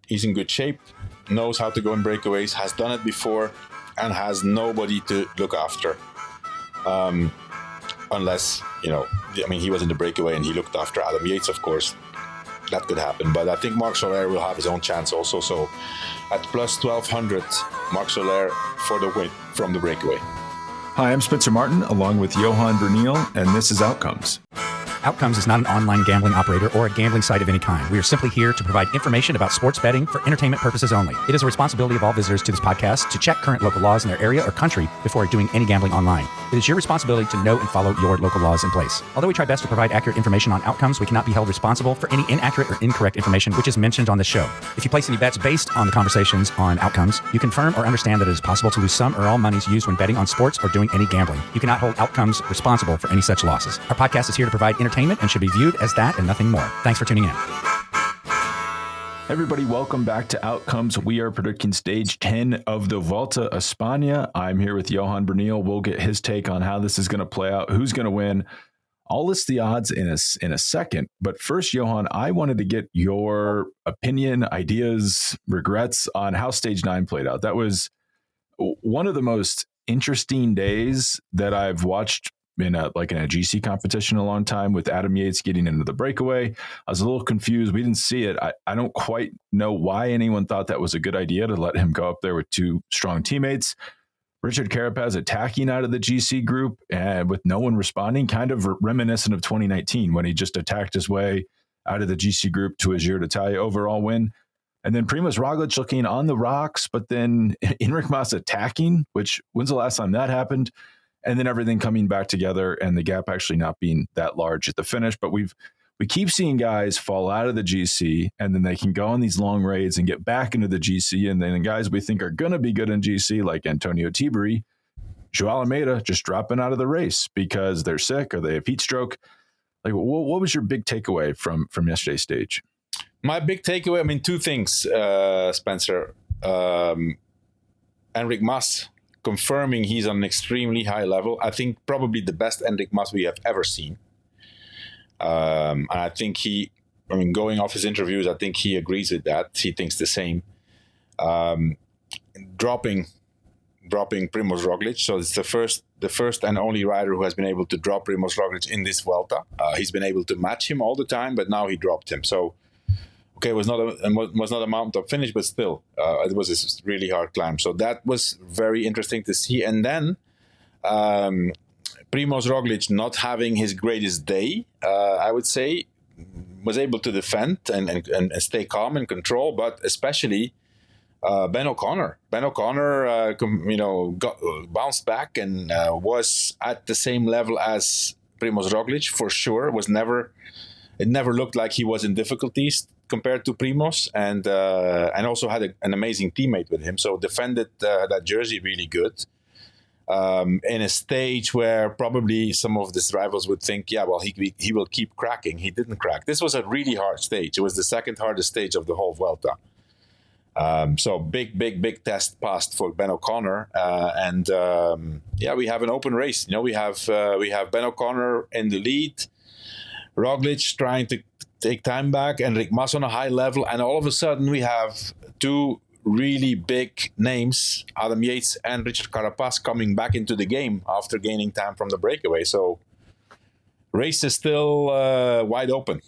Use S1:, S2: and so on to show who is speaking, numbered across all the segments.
S1: He's in good shape, knows how to go in breakaways, has done it before, and has nobody to look after. Unless, he was in the breakaway and he looked after Adam Yates, of course. That could happen. But I think Marc Soler will have his own chance also. So at plus 1,200, Marc Soler for the win from the breakaway.
S2: Hi, I'm Spencer Martin, along with Johan Bruyneel, and this is Outcomes.
S3: Outcomes is not an online gambling operator or a gambling site of any kind. We are simply here to provide information about sports betting for entertainment purposes only. It is a responsibility of all visitors to this podcast to check current local laws in their area or country before doing any gambling online. It is your responsibility to know and follow your local laws in place. Although we try best to provide accurate information on Outcomes, we cannot be held responsible for any inaccurate or incorrect information which is mentioned on this show. If you place any bets based on the conversations on Outcomes, you confirm or understand that it is possible to lose some or all monies used when betting on sports or doing any gambling. You cannot hold Outcomes responsible for any such losses. Our podcast is here to provide entertainment and should be viewed as that and nothing more. Thanks for tuning in.
S2: Everybody, welcome back to Outcomes. We are predicting stage 10 of the Vuelta a España. I'm here with Johan Bruyneel. We'll get his take on how this is going to play out, who's going to win. I'll list the odds in a second. But first, Johan, I wanted to get your opinion, ideas, regrets on how stage 9 played out. That was one of the most interesting days that I've watched in a GC competition a long time, with Adam Yates getting into the breakaway. I was a little confused. We didn't see it. I don't quite know why anyone thought that was a good idea to let him go up there with two strong teammates. Richard Carapaz attacking out of the GC group and with no one responding, kind of reminiscent of 2019 when he just attacked his way out of the GC group to a Giro d'Italia overall win. And then Primož Roglič looking on the rocks, but then Enric Mas attacking, which when's the last time that happened? And then everything coming back together and the gap actually not being that large at the finish. But we keep seeing guys fall out of the GC and then they can go on these long raids and get back into the GC. And then guys we think are going to be good in GC, like Antonio Tiberi, João Almeida, just dropping out of the race because they're sick or they have heat stroke. Like, what was your big takeaway from yesterday's stage?
S1: My big takeaway, two things, Spencer. Enric Mas confirming he's on an extremely high level. I think probably the best Enric Mas we have ever seen. And I think going off his interviews, I think he agrees with that. He thinks the same. Dropping Primož Roglič. So it's the first and only rider who has been able to drop Primož Roglič in this Vuelta. He's been able to match him all the time, but now he dropped him. So, okay, it was not a mountaintop finish, but still, it was a really hard climb. So that was very interesting to see. And then Primož Roglič not having his greatest day, I would say, was able to defend and stay calm and control, but especially Ben O'Connor. Ben O'Connor, bounced back and was at the same level as Primož Roglič for sure. It never looked like he was in difficulties compared to Primož, and also had an amazing teammate with him. So defended that jersey really good. In a stage where probably some of his rivals would think, he will keep cracking. He didn't crack. This was a really hard stage. It was the second hardest stage of the whole Vuelta. So big test passed for Ben O'Connor. We have an open race. We have Ben O'Connor in the lead, Roglič trying to take time back, Enric Mas on a high level, and all of a sudden we have two really big names, Adam Yates and Richard Carapaz, coming back into the game after gaining time from the breakaway. So race is still wide open.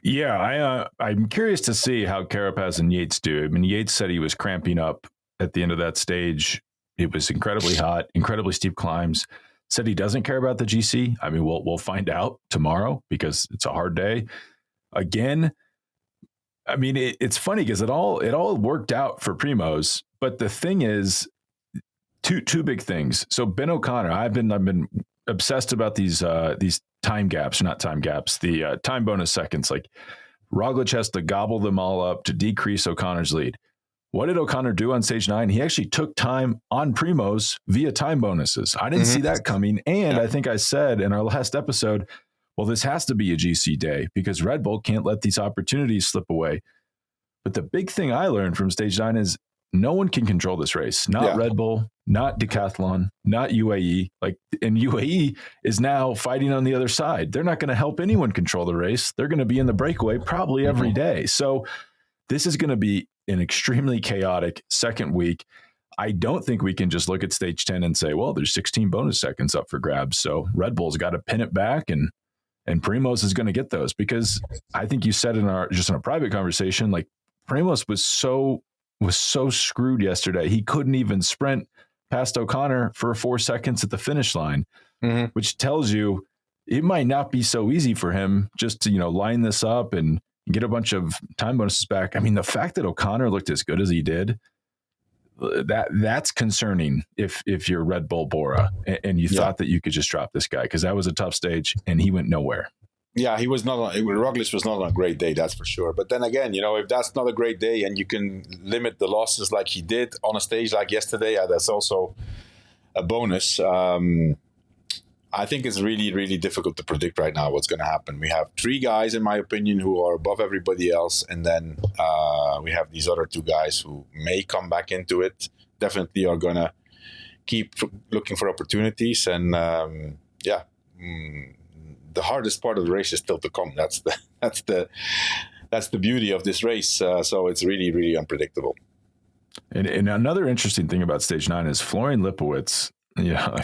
S2: Yeah, I'm curious to see how Carapaz and Yates do. I mean, Yates said he was cramping up at the end of that stage. It was incredibly hot, incredibly steep climbs. Said he doesn't care about the GC. I mean, we'll find out tomorrow because it's a hard day. Again, I mean, it's funny because it all worked out for Primož, but the thing is, two big things. So Ben O'Connor, I've been obsessed about these time gaps, not time gaps, the time bonus seconds. Like Roglič has to gobble them all up to decrease O'Connor's lead. What did O'Connor do on stage 9? He actually took time on Primož via time bonuses. I didn't see that coming. And I think I said in our last episode, well, this has to be a GC day because Red Bull can't let these opportunities slip away. But the big thing I learned from stage 9 is no one can control this race. Not Red Bull, not Decathlon, not UAE. And UAE is now fighting on the other side. They're not going to help anyone control the race. They're going to be in the breakaway probably every day. So This is going to be an extremely chaotic second week. I don't think we can just look at stage 10 and say, well, there's 16 bonus seconds up for grabs. So Red Bull's got to pin it back, and Primoz is going to get those, because I think you said in a private conversation, like, Primoz was so screwed yesterday. He couldn't even sprint past O'Connor for 4 seconds at the finish line, which tells you it might not be so easy for him just to, line this up and get a bunch of time bonuses back. I mean, the fact that O'Connor looked as good as he did, that's concerning if you're Red Bull Bora and you thought that you could just drop this guy, because that was a tough stage and he went nowhere.
S1: Yeah, Roglic was not on a great day, that's for sure. But then again, if that's not a great day and you can limit the losses like he did on a stage like yesterday, that's also a bonus. I think it's really, really difficult to predict right now what's going to happen. We have 3 guys, in my opinion, who are above everybody else. And then we have these other 2 guys who may come back into it, definitely are going to keep looking for opportunities. And the hardest part of the race is still to come. That's the beauty of this race. So it's really, really unpredictable.
S2: And another interesting thing about stage 9 is Florian Lipowitz.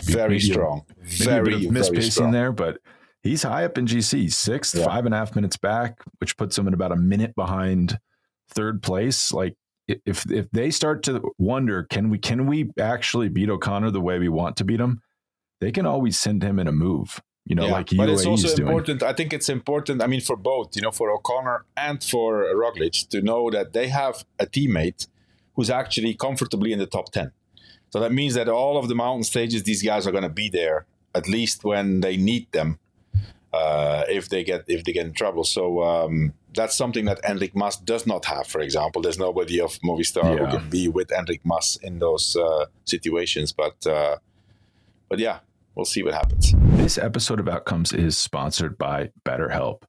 S1: Very strong. Very,
S2: a bit of mispacing
S1: very strong
S2: there, but he's high up in GC, 6th, 5.5 minutes back, which puts him at about a minute behind third place. Like, if they start to wonder, can we actually beat O'Connor the way we want to beat him? They can always send him in a move. Like UAE
S1: but it's also
S2: is doing.
S1: important. I think it's important. I mean, for both, for O'Connor and for Roglic, to know that they have a teammate who's actually comfortably in the top 10. So that means that all of the mountain stages, these guys are going to be there at least when they need them, if they get in trouble. So that's something that Enric Mas does not have. For example, there's nobody of Movistar who can be with Enric Mas in those situations. But yeah. We'll see what happens.
S2: This episode of Outcomes is sponsored by BetterHelp.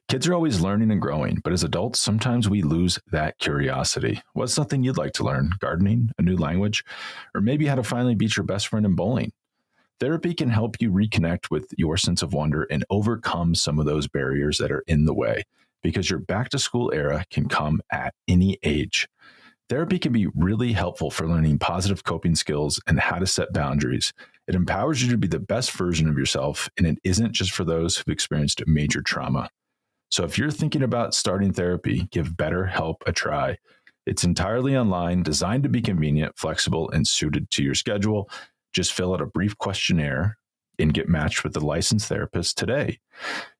S2: Kids are always learning and growing, but as adults, sometimes we lose that curiosity. What's something you'd like to learn? Gardening, a new language, or maybe how to finally beat your best friend in bowling? Therapy can help you reconnect with your sense of wonder and overcome some of those barriers that are in the way, because your back to school era can come at any age. Therapy can be really helpful for learning positive coping skills and how to set boundaries. It empowers you to be the best version of yourself, and it isn't just for those who've experienced major trauma. So if you're thinking about starting therapy, give BetterHelp a try. It's entirely online, designed to be convenient, flexible, and suited to your schedule. Just fill out a brief questionnaire and get matched with a licensed therapist today.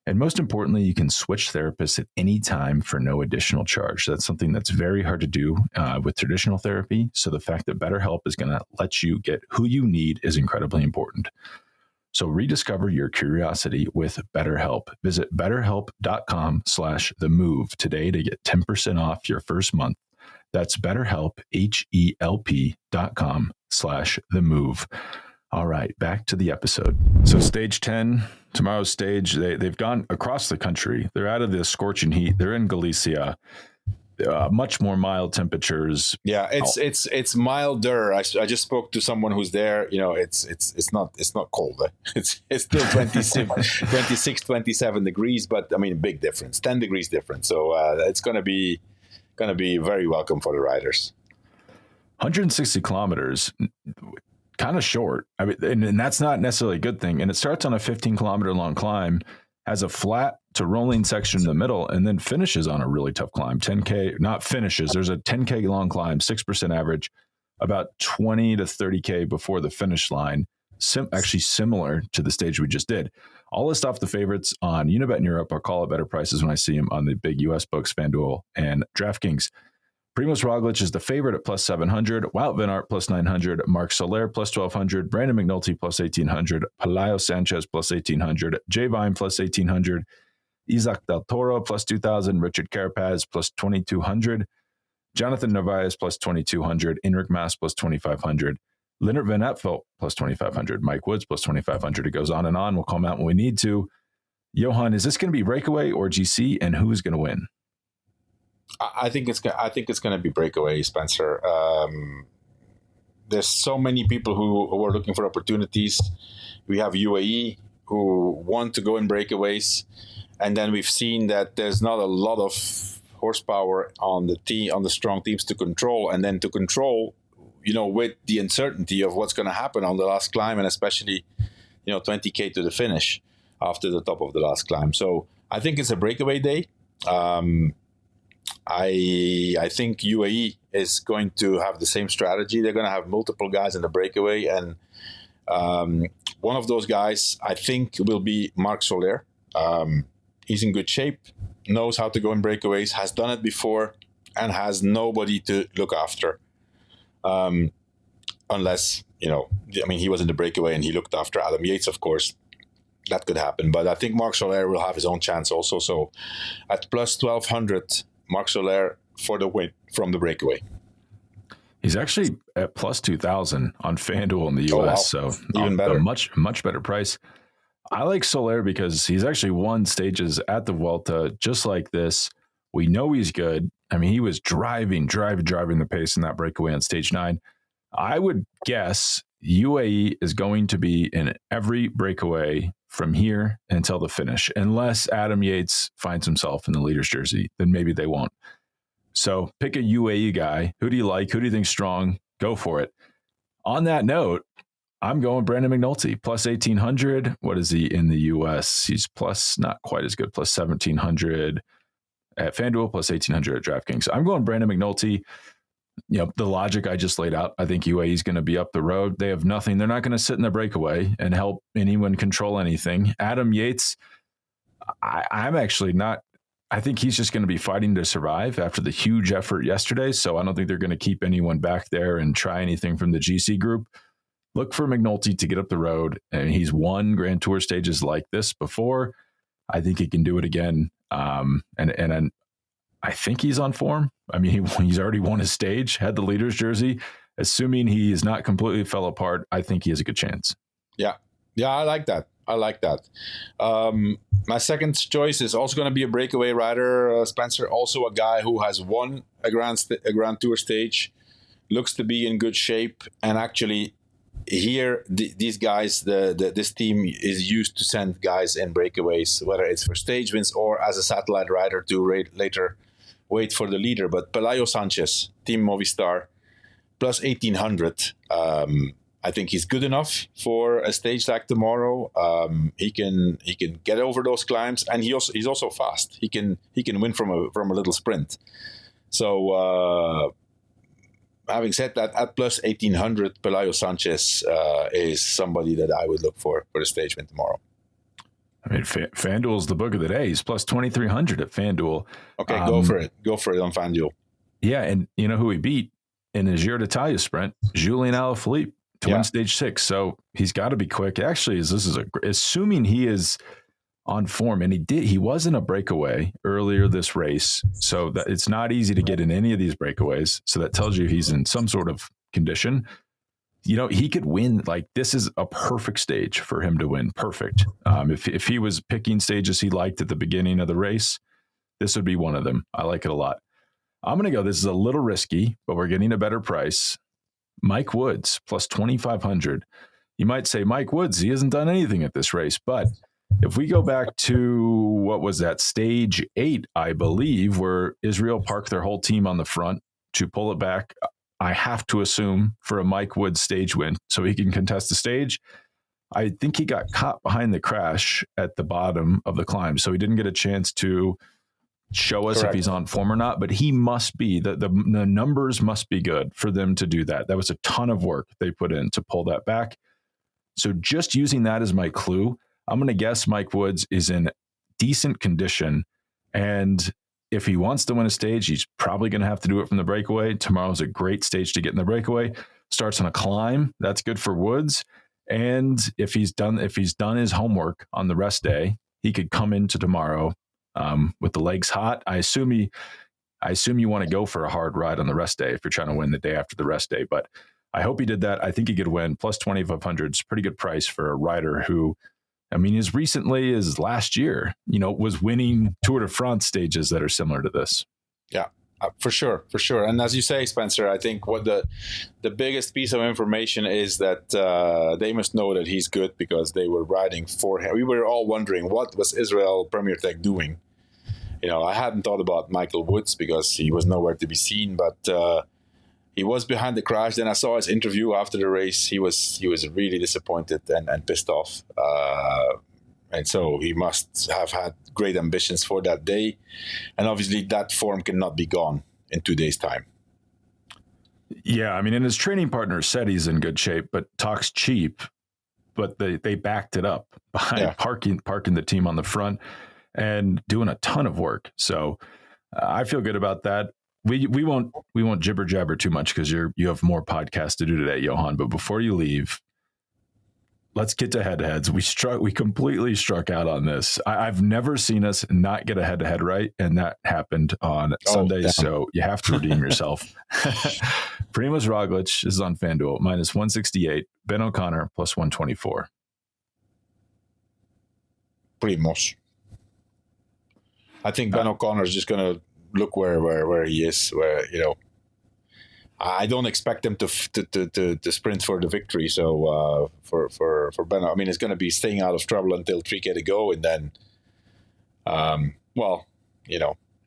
S2: And most importantly, you can switch therapists at any time for no additional charge. That's something that's very hard to do with traditional therapy. So the fact that BetterHelp is going to let you get who you need is incredibly important. So rediscover your curiosity with BetterHelp. Visit betterhelp.com/themove today to get 10% off your first month. That's BetterHelp, HELP.com/themove. All right, back to the episode. So stage 10, tomorrow's stage, they've gone across the country. They're out of the scorching heat. They're in Galicia. Much more mild temperatures.
S1: Yeah, it's milder. I just spoke to someone who's there. It's not cold. It's still 26, 27 degrees, but I mean, big difference, 10 degrees difference. So it's going to be very welcome for the riders. 160
S2: kilometers. Kind of short. I mean, and that's not necessarily a good thing. And it starts on a 15-kilometer long climb, has a flat to rolling section in the middle, and then finishes on a really tough climb. 10K, not finishes. There's a 10K long climb, 6% average, about 20 to 30K before the finish line. Actually similar to the stage we just did. I'll list off the favorites on Unibet in Europe. I'll call it better prices when I see them on the big US books, FanDuel and DraftKings. Primoz Roglic is the favorite at plus 700, Wout van Aert plus 900, Marc Soler plus 1200, Brandon McNulty plus 1800, Pelayo Sanchez plus 1800, Jay Vine plus 1800, Isaac Del Toro plus 2000, Richard Carapaz plus 2200, Jonathan Narvaez plus 2200, Enric Mas plus 2500, Leonard Van Aert plus 2500, Mike Woods plus 2500. It goes on and on. We'll call them out when we need to. Johan, is this going to be breakaway or GC, and who is going to win?
S1: I think it's going to be breakaway, Spencer. There's so many people who are looking for opportunities. We have UAE who want to go in breakaways, and then we've seen that there's not a lot of horsepower on the strong teams to control, and then to control, with the uncertainty of what's going to happen on the last climb, and especially, 20K to the finish after the top of the last climb. So I think it's a breakaway day. I think UAE is going to have the same strategy. They're going to have multiple guys in the breakaway, and one of those guys I think will be Marc Soler. He's in good shape, knows how to go in breakaways, has done it before, and has nobody to look after. Unless, he was in the breakaway and he looked after Adam Yates, of course. That could happen. But I think Marc Soler will have his own chance also. So at plus 1,200, Marc Soler for the win from the breakaway.
S2: He's actually at plus 2,000 on FanDuel in the US. So
S1: even better.
S2: A much better price. I like Soler because he's actually won stages at the Vuelta just like this. We know he's good. I mean, he was driving the pace in that breakaway on stage 9. I would guess UAE is going to be in every breakaway from here until the finish, unless Adam Yates finds himself in the leader's jersey, then maybe they won't. So pick a UAE guy. Who do you like? Who do you think's strong? Go for it. On that note, I'm going Brandon McNulty, plus 1,800. What is he in the US? He's plus, not quite as good, plus 1,700 at FanDuel, plus 1,800 at DraftKings. So I'm going Brandon McNulty. The logic I just laid out, I think UAE is going to be up the road. They have nothing. They're not going to sit in the breakaway and help anyone control anything. Adam Yates, I'm actually not. I think he's just going to be fighting to survive after the huge effort yesterday. So I don't think they're going to keep anyone back there and try anything from the GC group. Look for McNulty to get up the road. And he's won Grand Tour stages like this before. I think he can do it again. And I think he's on form. I mean, he's already won a stage, had the leader's jersey. Assuming he is not completely fell apart, I think he has a good chance.
S1: Yeah, I like that. My second choice is also going to be a breakaway rider, Spencer. Also a guy who has won a Grand Tour stage, looks to be in good shape, and actually here these guys, this team is used to send guys in breakaways, whether it's for stage wins or as a satellite rider to later wait for the leader. But Pelayo Sanchez, Team Movistar, plus 1,800. I think he's good enough for a stage like tomorrow. He can get over those climbs, and he's also fast. He can win from a little sprint. So having said that, at plus 1,800, Pelayo Sanchez is somebody that I would look for the stage win tomorrow.
S2: I mean, FanDuel's the book of the day. He's plus 2,300 at FanDuel.
S1: Okay, go for it. Go for it on FanDuel.
S2: Yeah, and you know who he beat in his Giro d'Italia sprint? Julian Alaphilippe to win stage 6. So he's got to be quick. Actually, assuming he is on form, and he was in a breakaway earlier this race, so that it's not easy to get in any of these breakaways. So that tells you he's in some sort of condition. He could win. Like, this is a perfect stage for him to win. Perfect. If he was picking stages he liked at the beginning of the race, this would be one of them. I like it a lot. I'm going to go, this is a little risky, but we're getting a better price. Mike Woods, plus 2,500. You might say, Mike Woods, he hasn't done anything at this race. But if we go back to, what was that, stage 8, I believe, where Israel parked their whole team on the front to pull it back, I have to assume for a Mike Woods stage win so he can contest the stage. I think he got caught behind the crash at the bottom of the climb, so he didn't get a chance to show us if he's on form or not, but he must be, the numbers must be good for them to do that. That was a ton of work they put in to pull that back. So just using that as my clue, I'm going to guess Mike Woods is in decent condition, and if he wants to win a stage, he's probably going to have to do it from the breakaway. Tomorrow's a great stage to get in the breakaway. Starts on a climb. That's good for Woods. And if he's done his homework on the rest day, he could come into tomorrow with the legs hot. I assume you want to go for a hard ride on the rest day if you're trying to win the day after the rest day. But I hope he did that. I think he could win. Plus 2,500 is a pretty good price for a rider who, I mean, as recently as last year, was winning Tour de France stages that are similar to this.
S1: Yeah, for sure. And as you say, Spencer, I think what the biggest piece of information is that they must know that he's good because they were riding for him. We were all wondering, what was Israel Premier Tech doing I hadn't thought about Michael Woods because he was nowhere to be seen, but he was behind the crash. Then I saw his interview after the race. He was really disappointed and pissed off. And so he must have had great ambitions for that day. And obviously that form cannot be gone in 2 days' time.
S2: Yeah, I mean, and his training partner said he's in good shape, but talks cheap. But they backed it up by parking the team on the front and doing a ton of work. So I feel good about that. We won't jibber jabber too much because you have more podcasts to do today, Johan. But before you leave, let's get to head-to-heads. We completely struck out on this. I've never seen us not get a head-to-head right, and that happened on Sunday. Damn. So you have to redeem yourself. Primož Roglič is on FanDuel minus 168. Ben O'Connor plus 124.
S1: Primož. I think Ben O'Connor is just going to look where he is. Where I don't expect him to sprint for the victory. So for Ben, I mean, it's going to be staying out of trouble until 3K to go, and then,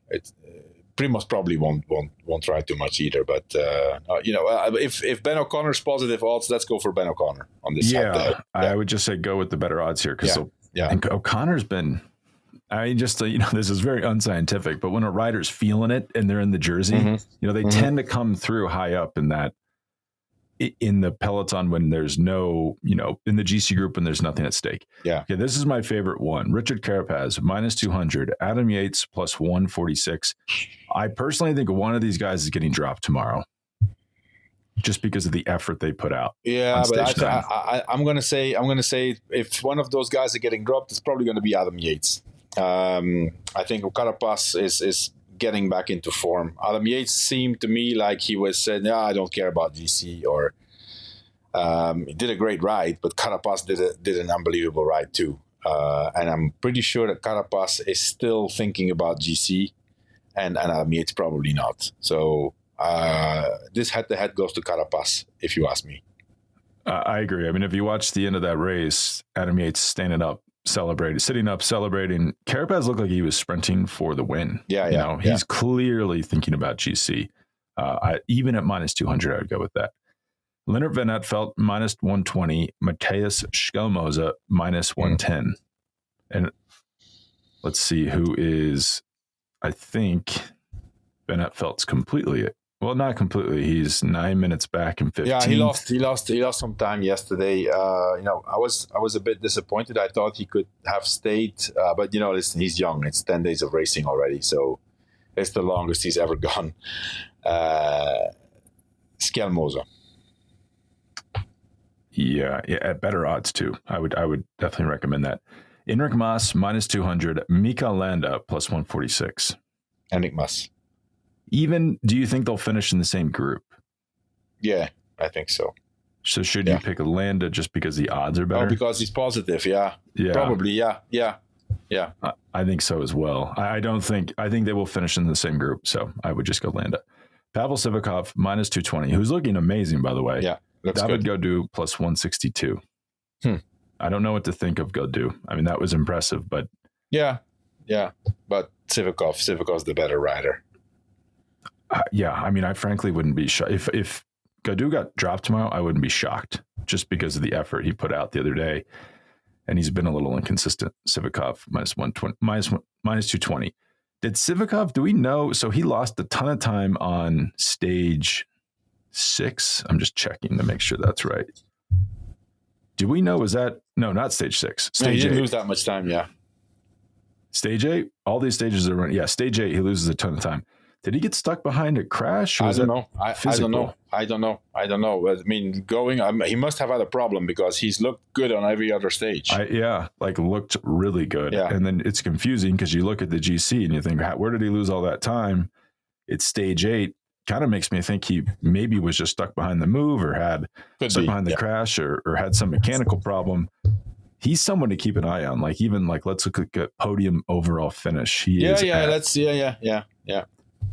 S1: it's Primož probably won't try too much either. But if Ben O'Connor's positive odds, let's go for Ben O'Connor on this.
S2: Yeah, I would just say go with the better odds here because and O'Connor's been. I mean, just this is very unscientific, but when a rider's feeling it and they're in the jersey, they tend to come through high up in the peloton when there's no, in the GC group when there's nothing at stake.
S1: Yeah.
S2: Okay, this is my favorite one. Richard Carapaz minus 200, Adam Yates plus 146. I personally think one of these guys is getting dropped tomorrow, just because of the effort they put out.
S1: Yeah, but I'm gonna say if one of those guys are getting dropped, it's probably going to be Adam Yates. I think Carapaz is getting back into form. Adam Yates seemed to me like he was saying, I don't care about GC, or he did a great ride, but Carapaz did an unbelievable ride too. And I'm pretty sure that Carapaz is still thinking about GC, and Adam Yates probably not. So this head-to-head goes to Carapaz, if you ask me.
S2: I agree. I mean, if you watch the end of that race, Adam Yates sitting up, celebrating. Carapaz looked like he was sprinting for the win. He's clearly thinking about GC. Even at minus 200, I would go with that. Leonard Van Eetvelt minus 120, Matthias Schelmoze minus 110. And let's see who is, I think Van Eetvelt's completely. Well, not completely. He's 9 minutes back in 15th.
S1: Yeah, he lost some time yesterday. I was a bit disappointed. I thought he could have stayed, but listen, he's young. It's 10 days of racing already, so it's the longest he's ever gone. Schelmoze. Yeah,
S2: at better odds too. I would definitely recommend that. Enric Mas minus 200, Mika Landa plus 146.
S1: Enric Mas.
S2: Even, do you think they'll finish in the same group?
S1: Yeah, I think so.
S2: So should you pick a Landa just because the odds are better?
S1: Oh, because he's positive, yeah. Probably, yeah.
S2: I think so as well. I think they will finish in the same group, so I would just go Landa. Pavel Sivakov, minus 220, who's looking amazing, by the way.
S1: Yeah, looks
S2: David
S1: good.
S2: Gaudu, plus 162. I don't know what to think of Gaudu. I mean, that was impressive, but...
S1: Yeah, but Sivakov's the better rider.
S2: I mean, I frankly wouldn't be shocked. If Gaudu got dropped tomorrow, I wouldn't be shocked just because of the effort he put out the other day. And he's been a little inconsistent. Sivakov, minus 220. Did Sivakov, do we know? So he lost a ton of time on stage 6. I'm just checking to make sure that's right. Do we know, no, not stage 6. Stage 8.
S1: He didn't lose that much time, yeah.
S2: Stage 8? All these stages are running. Yeah, stage 8, he loses a ton of time. Did he get stuck behind a crash?
S1: I don't know. I don't know. I mean, he must have had a problem because he's looked good on every other stage.
S2: Looked really good. Yeah. And then it's confusing because you look at the GC and you think, where did he lose all that time? It's stage 8. Kind of makes me think he maybe was just stuck behind the move or had stuck behind the crash or had some mechanical problem. He's someone to keep an eye on. Let's look at podium overall finish.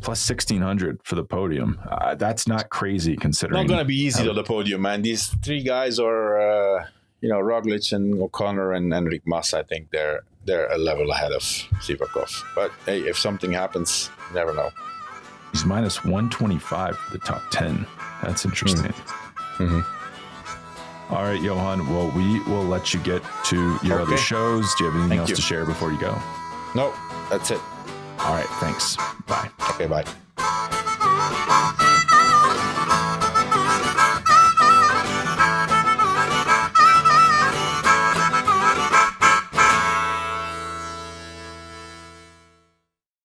S2: Plus 1,600 for the podium. That's not crazy considering.
S1: Not going to be easy on the podium, man. These 3 guys are, Roglic and O'Connor and Enric Mas, I think they're a level ahead of Sivakov. But hey, if something happens, you never know.
S2: He's minus 125 for the top 10. That's interesting.
S1: Mm-hmm.
S2: All right, Johan. Well, we will let you get to your other shows. Do you have anything else to share before you go?
S1: No, that's it.
S2: All right. Thanks. Bye.
S1: Okay, bye.